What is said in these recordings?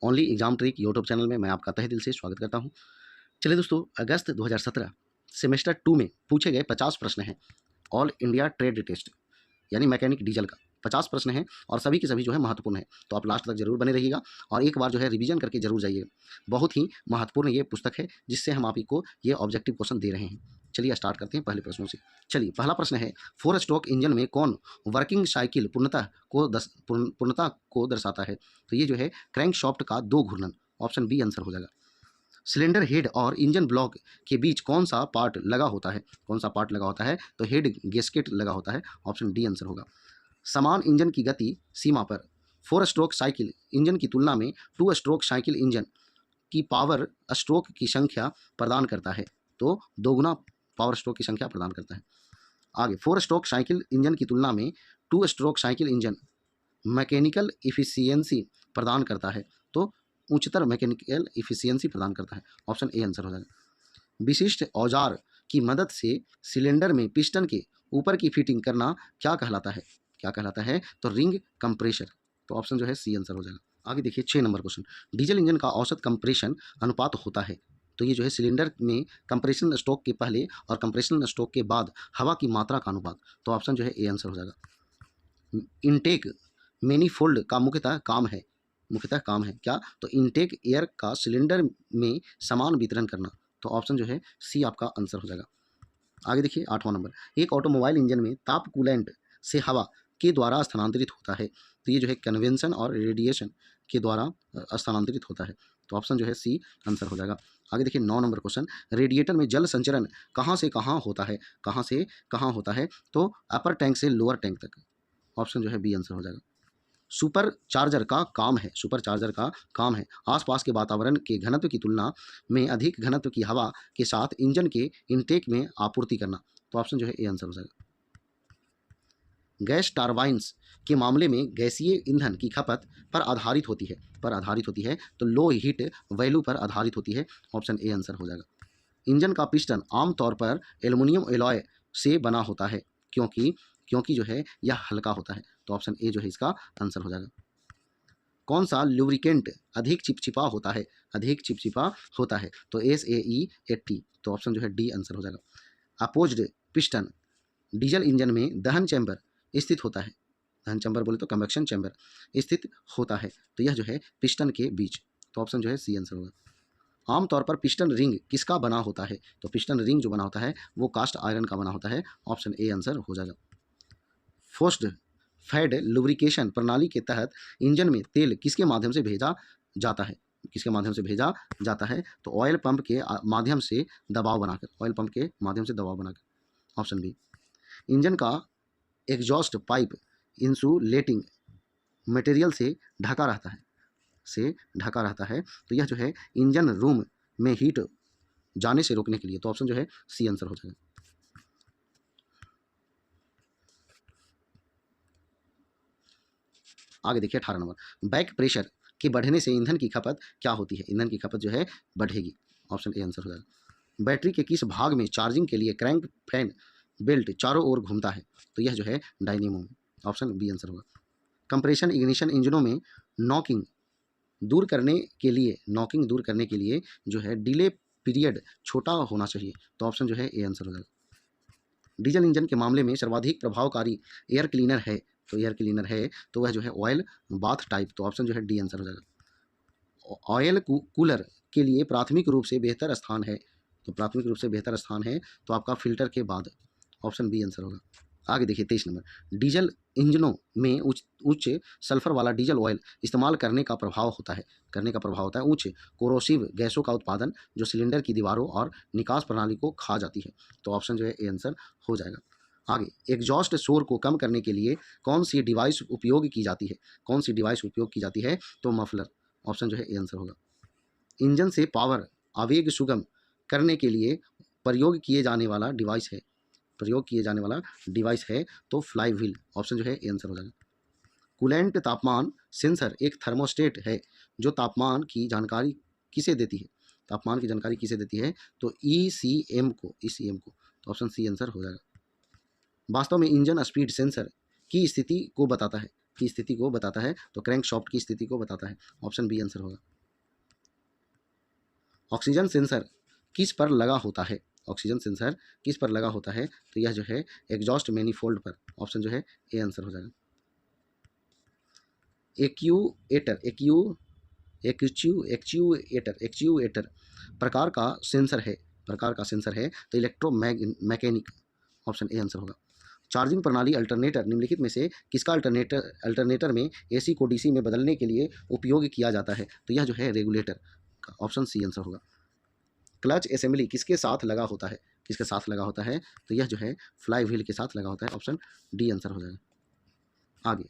Only exam trick YouTube channel में मैं आपका तहे दिल से स्वागत करता हूं। चलिए दोस्तों, अगस्त 2017 सेमेस्टर 2 में पूछे गए 50 प्रश्न हैं ऑल इंडिया ट्रेड टेस्ट यानी मैकेनिक डीजल का 50 प्रश्न हैं और सभी के सभी जो है महत्वपूर्ण है। तो आप लास्ट तक जरूर बने रहिएगा और एक बार जो है रिवीजन करके जरूर जाइएगा। बहुत ही महत्वपूर्ण ये पुस्तक है जिससे हम आप ही को ये ऑब्जेक्टिव क्वेश्चन दे रहे हैं। चलिए स्टार्ट करते हैं पहले प्रश्नों से। चलिए पहला प्रश्न है, 4 स्ट्रोक इंजन में कौन वर्किंग साइकिल पूर्णता को दर्शाता है? तो ये जो है क्रैंकशाफ्ट का 2 घूर्णन, ऑप्शन बी आंसर हो जाएगा। सिलेंडर हेड और इंजन ब्लॉक के बीच कौन सा पार्ट लगा होता है? कौन सा पार्ट लगा होता है? तो हेड गैस्केट लगा होता है, ऑप्शन डी आंसर होगा। समान इंजन की गति सीमा पर 4 स्ट्रोक साइकिल इंजन की तुलना में 2 स्ट्रोक साइकिल इंजन की पावर स्ट्रोक की संख्या प्रदान करता है, तो दोगुना पावर स्ट्रोक की संख्या प्रदान करता है। आगे, 4 स्ट्रोक साइकिल इंजन की तुलना में 2 stroke cycle engine mechanical efficiency प्रदान करता है, तो उच्चतर मैकेनिकल इफिशियंसी प्रदान करता है, ऑप्शन ए आंसर हो जाएगा। विशिष्ट औजार की मदद से सिलेंडर में पिस्टन के ऊपर की फिटिंग करना क्या कहलाता है? क्या कहलाता है? तो रिंग कंप्रेशर, तो ऑप्शन जो है सी आंसर हो जाएगा। आगे देखिए 6 नंबर क्वेश्चन, डीजल इंजन का औसत कंप्रेशन अनुपात होता है? तो ये जो है सिलेंडर में कंप्रेशन स्ट्रोक के पहले और कंप्रेशन स्ट्रोक के बाद हवा की मात्रा का अनुपात, तो ऑप्शन जो है ए आंसर हो जाएगा। इनटेक मैनिफोल्ड का मुख्यतः काम है क्या? तो इनटेक एयर का सिलेंडर में समान वितरण करना, तो ऑप्शन जो है सी आपका आंसर हो जाएगा। आगे देखिए 8वां नंबर, एक ऑटोमोबाइल इंजन में ताप कूलेंट से हवा के द्वारा स्थानांतरित होता है, तो ये जो है कन्वेंशन और रेडिएशन के द्वारा स्थानांतरित होता है, तो ऑप्शन जो है सी आंसर हो जाएगा। आगे देखिए 9 नंबर क्वेश्चन, रेडिएटर में जल संचरण कहाँ से कहाँ होता है? कहाँ से कहाँ होता है? तो अपर टैंक से लोअर टैंक तक, ऑप्शन जो है बी आंसर हो जाएगा। सुपरचार्जर का काम है आसपास के वातावरण के घनत्व की तुलना में अधिक घनत्व की हवा के साथ इंजन के इनटेक में आपूर्ति करना, तो ऑप्शन जो है ए आंसर हो जाएगा। गैस टर्बाइन्स के मामले में गैसीय ईंधन की खपत पर आधारित होती है, तो लो हीट वैल्यू पर आधारित होती है, ऑप्शन ए आंसर हो जाएगा। इंजन का पिस्टन आमतौर पर एल्युमिनियम एलॉय से बना होता है, क्योंकि जो है यह हल्का होता है, तो ऑप्शन ए जो है इसका आंसर हो जाएगा। कौन सा लुब्रिकेंट अधिक चिपचिपा होता है? तो SAE80, तो ऑप्शन जो है डी आंसर हो जाएगा। अपोज्ड पिस्टन डीजल इंजन में दहन चैम्बर स्थित होता है, दहन चैम्बर बोले तो कंबक्शन चैम्बर स्थित होता है, तो यह जो है पिस्टन के बीच, तो ऑप्शन जो है सी आंसर होगा। आमतौर पर पिस्टन रिंग किसका बना होता है? तो पिस्टन रिंग जो बना होता है वो कास्ट आयरन का बना होता है, ऑप्शन ए आंसर हो जाएगा। फोर्स्ड फेड लुब्रिकेशन प्रणाली के तहत इंजन में तेल किसके माध्यम से भेजा जाता है? तो ऑयल पंप के माध्यम से दबाव बनाकर, ऑप्शन बी। इंजन का एग्जॉस्ट पाइप इंसुलेटिंग मटेरियल से ढका रहता है, तो यह जो है इंजन रूम में हीट जाने से रोकने के लिए, तो ऑप्शन जो है सी आंसर हो जाएगा। आगे देखिए 18 नंबर, बैक प्रेशर के बढ़ने से ईंधन की खपत क्या होती है? ईंधन की खपत जो है बढ़ेगी, ऑप्शन ए आंसर हो जाएगा। बैटरी के किस भाग में चार्जिंग के लिए क्रैंक फैन बेल्ट चारों ओर घूमता है? तो यह जो है डायनेमो में, ऑप्शन बी आंसर होगा। कंप्रेशन इग्निशन इंजनों में नॉकिंग दूर करने के लिए जो है डिले पीरियड छोटा होना चाहिए, तो ऑप्शन जो है ए आंसर हो जाएगा। डीजल इंजन के मामले में सर्वाधिक प्रभावकारी एयर क्लीनर है, तो वह जो है ऑयल बाथ टाइप, तो ऑप्शन जो है डी आंसर हो जाएगा। ऑयल कूलर के लिए प्राथमिक रूप से बेहतर स्थान है, तो आपका फिल्टर के बाद, ऑप्शन बी आंसर होगा। आगे देखिए 23 नंबर, डीजल इंजनों में उच्च सल्फर वाला डीजल ऑयल इस्तेमाल करने का प्रभाव होता है उच्च कोरोसिव गैसों का उत्पादन जो सिलेंडर की दीवारों और निकास प्रणाली को खा जाती है, तो ऑप्शन जो है ए आंसर हो जाएगा। आगे, एग्जॉस्ट शोर को कम करने के लिए कौन सी डिवाइस उपयोग की जाती है? तो मफलर, ऑप्शन जो है ए आंसर होगा। इंजन से पावर आवेग सुगम करने के लिए प्रयोग किए जाने वाला डिवाइस है, तो फ्लाई व्हील, ऑप्शन जो है ए आंसर हो जाएगा। कूलेंट तापमान सेंसर एक थर्मोस्टेट है जो तापमान की जानकारी किसे देती है? तो ECM को, तो ऑप्शन सी आंसर हो जाएगा। वास्तव में इंजन स्पीड सेंसर की स्थिति को बताता है, तो क्रैंकशाफ्ट की स्थिति को बताता है, ऑप्शन बी आंसर होगा। ऑक्सीजन सेंसर किस पर लगा होता है? ऑक्सीजन सेंसर किस पर लगा होता है? तो यह जो है एग्जॉस्ट मैनिफोल्ड पर। ऑप्शन जो है ए आंसर हो जाएगा। एक्यूएटर एक्चुएटर प्रकार का सेंसर है, प्रकार का सेंसर है तो इलेक्ट्रोमैकेनिक। ऑप्शन ए आंसर होगा। चार्जिंग प्रणाली अल्टरनेटर निम्नलिखित में से किसका अल्टरनेटर में एसी को डीसी में बदलने के लिए उपयोग किया जाता है? तो यह जो है रेगुलेटर का। ऑप्शन सी आंसर होगा। क्लच असेंबली किसके साथ लगा होता है? किसके साथ लगा होता है? तो यह जो है फ्लाई व्हील के साथ लगा होता है। ऑप्शन डी आंसर हो जाएगा। आगे,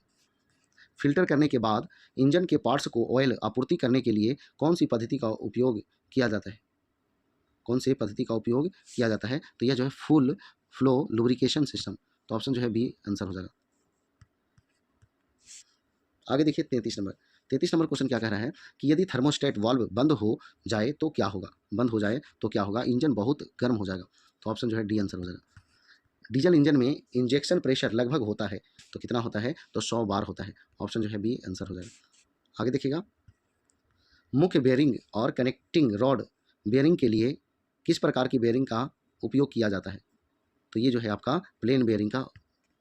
फिल्टर करने के बाद इंजन के पार्ट्स को ऑयल आपूर्ति करने के लिए कौन सी पद्धति का उपयोग किया जाता है? कौन सी पद्धति का उपयोग किया जाता है? तो यह जो है फुल फ्लो लुब्रिकेशन सिस्टम। तो ऑप्शन जो है बी आंसर हो जाएगा। आगे देखिए 33 नंबर क्वेश्चन क्या कह रहा है कि यदि थर्मोस्टेट वाल्व बंद हो जाए तो क्या होगा? बंद हो जाए तो क्या होगा? इंजन बहुत गर्म हो जाएगा। तो ऑप्शन जो है डी आंसर हो जाएगा। डीजल इंजन में इंजेक्शन प्रेशर लगभग होता है तो कितना होता है? तो 100 बार होता है। ऑप्शन जो है बी आंसर हो जाएगा। आगे देखिएगा, मुख्य बेयरिंग और कनेक्टिंग रॉड बेयरिंग के लिए किस प्रकार की बेयरिंग का उपयोग किया जाता है? तो ये जो है आपका प्लेन बेयरिंग का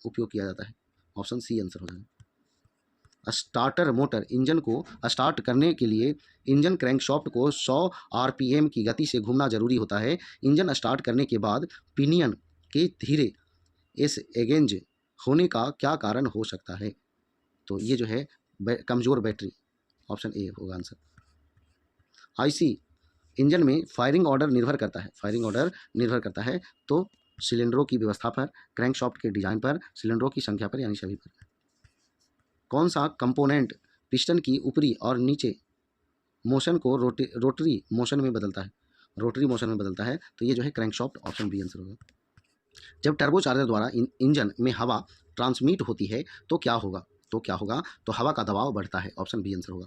उपयोग किया जाता है। ऑप्शन सी आंसर हो जाएगा। स्टार्टर मोटर इंजन को स्टार्ट करने के लिए इंजन क्रैंकशाफ्ट को 100 आरपीएम की गति से घूमना जरूरी होता है। इंजन स्टार्ट करने के बाद पिनियन के धीरे इस एगेंज होने का क्या कारण हो सकता है? तो ये जो है कमज़ोर बैटरी। ऑप्शन ए होगा आंसर। आईसी इंजन में फायरिंग ऑर्डर निर्भर करता है, फायरिंग ऑर्डर निर्भर करता है तो सिलेंडरों की व्यवस्था पर, क्रैंकशाफ्ट के डिजाइन पर, सिलेंडरों की संख्या पर, यानी सभी पर। कौन सा कंपोनेंट पिस्टन की ऊपरी और नीचे मोशन को रोटरी मोशन में बदलता है? रोटरी मोशन में बदलता है तो ये जो है क्रैंकशाफ्ट। ऑप्शन बी आंसर होगा। जब टर्बोचार्जर द्वारा इंजन में हवा ट्रांसमिट होती है तो क्या होगा? तो क्या होगा? तो हवा का दबाव बढ़ता है। ऑप्शन बी आंसर होगा।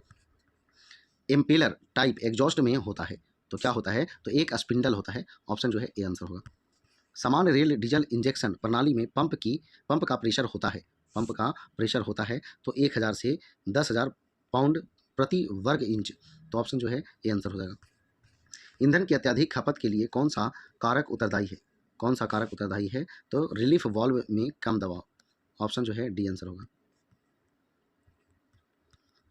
एम्पेलर टाइप एग्जॉस्ट में होता है तो क्या होता है? तो एक स्पिंडल होता है। ऑप्शन जो है ए आंसर होगा। समान रेल डीजल इंजेक्शन प्रणाली में पंप का प्रेशर होता है, पंप का प्रेशर होता है तो 1000 से 10,000 पाउंड प्रति वर्ग इंच। तो ऑप्शन जो है ए आंसर हो जाएगा। ईंधन की अत्यधिक खपत के लिए कौन सा कारक उत्तरदायी है? कौन सा कारक उत्तरदायी है? तो रिलीफ वाल्व में कम दबाव। ऑप्शन जो है डी आंसर होगा।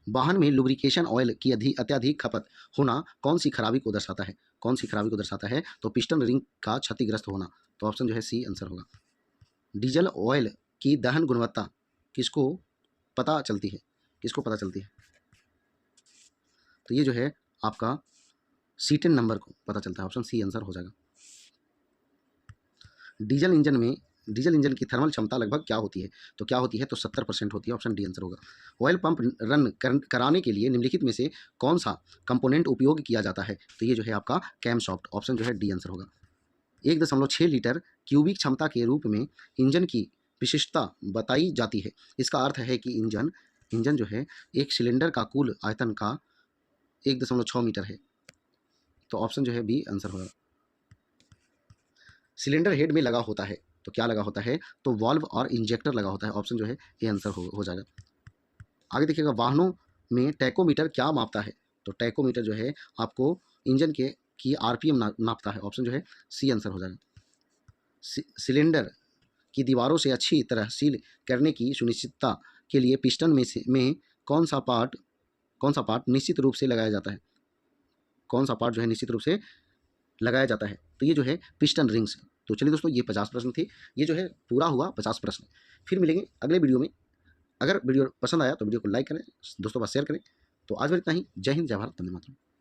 वाहन में लुब्रिकेशन ऑयल की अत्यधिक खपत होना कौन सी खराबी को दर्शाता है? कौन सी खराबी को दर्शाता है? तो पिस्टन रिंग का क्षतिग्रस्त होना। तो ऑप्शन जो है सी आंसर होगा। डीजल ऑयल की दहन गुणवत्ता किसको पता चलती है? किसको पता चलती है? तो ये जो है आपका C10 नंबर को पता चलता है। ऑप्शन सी आंसर हो जाएगा। डीजल इंजन की थर्मल क्षमता लगभग क्या होती है? तो क्या होती है? तो 70% होती है। ऑप्शन डी आंसर होगा। ऑयल पंप रन कराने के लिए निम्नलिखित में से कौन सा कंपोनेंट उपयोग किया जाता है? तो ये जो है आपका कैम शाफ्ट। ऑप्शन जो है डी आंसर होगा। 1.6 लीटर क्यूबिक क्षमता के रूप में इंजन की विशिष्टता बताई जाती है। इसका अर्थ है कि इंजन जो है एक सिलेंडर का कुल आयतन का 1.6 मीटर है। तो ऑप्शन जो है बी आंसर होगा। सिलेंडर हेड में लगा होता है तो क्या लगा होता है? तो वाल्व और इंजेक्टर लगा होता है। ऑप्शन जो है ए आंसर हो जाएगा। आगे देखिएगा, वाहनों में टैकोमीटर क्या मापता है? तो टैकोमीटर जो है आपको इंजन की आरपीएम नापता है। ऑप्शन जो है सी आंसर हो जाएगा। सिलेंडर की दीवारों से अच्छी तरह सील करने की सुनिश्चितता के लिए पिस्टन में कौन सा पार्ट निश्चित रूप से लगाया जाता है? कौन सा पार्ट जो है निश्चित रूप से लगाया जाता है? तो ये जो है पिस्टन रिंग्स। तो चलिए दोस्तों, ये 50 प्रश्न थे। ये जो है पूरा हुआ 50 प्रश्न। फिर मिलेंगे अगले वीडियो में। अगर वीडियो पसंद आया तो वीडियो को लाइक करें, दोस्तों का शेयर करें। तो आज भर इतना ही। जय हिंद, जय भारत, वंदे मातरम।